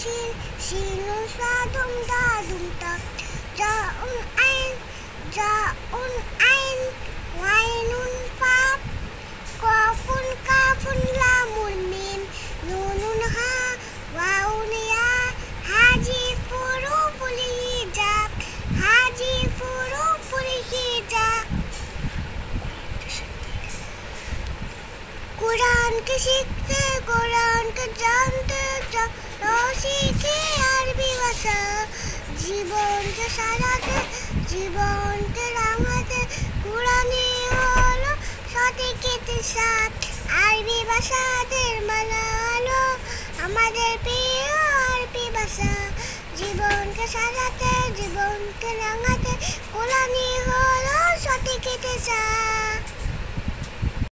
Shin, Shinun Sadum Dadum Ta, Jaun Ein, Wainun Fab, Kofun Kafun Lamun Mim, Nunun Ha, Waun Ya, Haji Furu Puli Hijab, Haji Furu Puli Hijab. Quran के सीखते कुरान के जानते जाओ सीखे अरबी भाषा জীবন के সারাতে জীবন के রাঙাতে কুরআনই হলো সঠিক ইতিহাস আরবি ভাষাদের মালা হলো আমাদের প্রিয় আরবি ভাষা জীবন के সারাতে জীবন के রাঙাতে কুরআনই হলো সঠিক ইতিহাস